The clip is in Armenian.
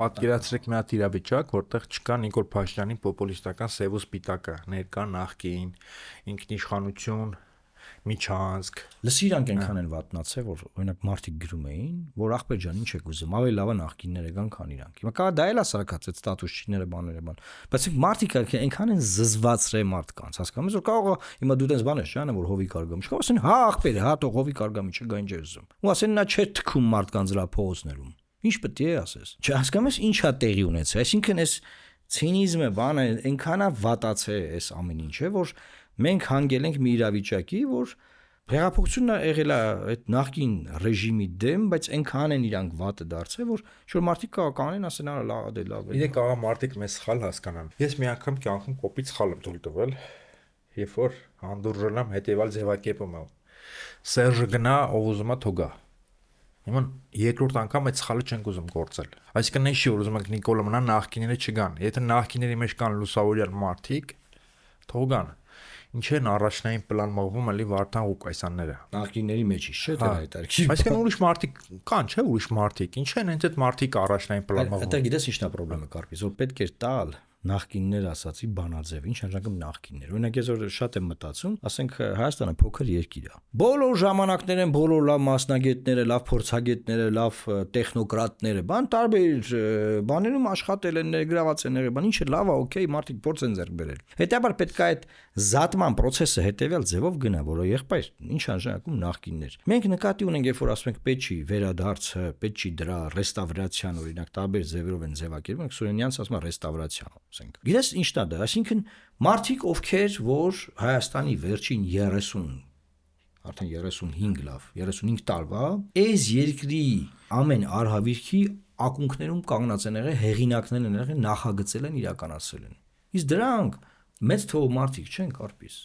Պատկերացրեք մի հատ իրավիճակ, որտեղ չկա Նիկոլ Փաշինյանի պոպուլիստական սև ու սպիտակը, ներկա նախկին, ինքնիշխանություն, միջանցք։ Լսի իրանք այնքան են վատնացել, որ օրինակ մարդիկ գրում էին, որ ախպեր ջան, ինչ եք ուզում, ավելի լավ է նախկինները կան, քան իրանք։ Հիմա կա դա էլ ասարակած այդ ստատուսչիները բաները բան։ Բայց մարդիկ այնքան են զզվացրել մարդկանց, հասկանում ես, որ կարող է հիմա դու տես բան ես ճանա, որ հովի կարգամ։ Չկա ասեն, հա ախպեր, հա թող հովի կարգամ, ինչ գա ինչ է ուզում։ Ու ասեն նա չէ թքում մարդկանց դրա փողոցներում։ Ինչ պետք է ասես։ Չհասկանում ես ինչա տեղի ունեցել։ Այսինքն այս ցինիզմը բանը այնքան է վատացել այս ամեն ինչը, որ մենք հանգել ենք մի իրավիճակի, որ հեղափոխությունն եղել է այդ նախկին ռեժիմի դեմ, բայց այնքան են իրանք վատը դարձել, որ շուտ մարդիկ կանեն ասեն, արա լավ է, լավ է։ Իրենք կարող մարդիկ մեզ սխալ հասկանան։ Ես մի անգամ կյանքում կոպիտ սխալ եմ թույլ տվել, երբ որ հանդուրժել եմ հետևալ ձևակերպում։ Սերժը գնա, ով ուզում է թողա։ Հիմա երկրորդ անգամ այդ սխալը չենք ուզում գործել։ Այսինքն այն չի որ ուզում ենք Նիկոլը մնա, նախկիները չգան։ Եթե նախկիների մեջ կան լուսավորյալ մարդիկ, թող գան։ Ինչ են առաջնային պլան մղվում էլի Վարդան Ղուկասյանները։ Նախկինների մեջից չէ՞ դա հետարքի։ Այսինքն ուրիշ մարդիկ կան, չէ՞ ուրիշ մարդիկ։ Ինչ են հենց այդ մարդիկ առաջնային պլան մղվում։ Դա գիտես ինչն է խնդրեմը կարծես, որ պետք է տալ նախկիններ ասացի բանաձև, ինչ նշանակում նախկիններ։ Օրինակ ես որ շատ եմ մտածում, ասենք Հայաստանը փոքր երկիր է։ Բոլոր ժամանակներն բոլոր լավ մասնագետները, լավ փորձագետները, լավ տեխնոկրատները, բան տարբեր բաներում աշխատել են, ներգրաված են եղել, բան ինչը լավ է, օքեյ, մարդիկ փորձ են ձեռք բերել։ Հետաբար պետք է այդ զատման process-ը հետեւյալ ձևով գնա, որը եղբայր, ինչ նշանակում նախկիններ։ Մենք նկատի ունենք, երբ որ ասում ենք պետք չի վերադարձը, պետք չի դրա ռեստավրացիան, օրինակ տարբեր ձևերով են ձևակերպում, Սուրենյանց ասում է ռեստավրացիա։ Գիտես ինչն է դա, այսինքն մարդիկ ովքեր որ Հայաստանի վերջին 30 արդեն 35 լավ 35 տարվա այս երկրի ամեն արհավիրքի ակունքներում կանգնած են եղել հեղինակներն են եղել նախագծել են իրականացրել են իսկ դրանք մեծ թվով մարդիկ չեն կարծես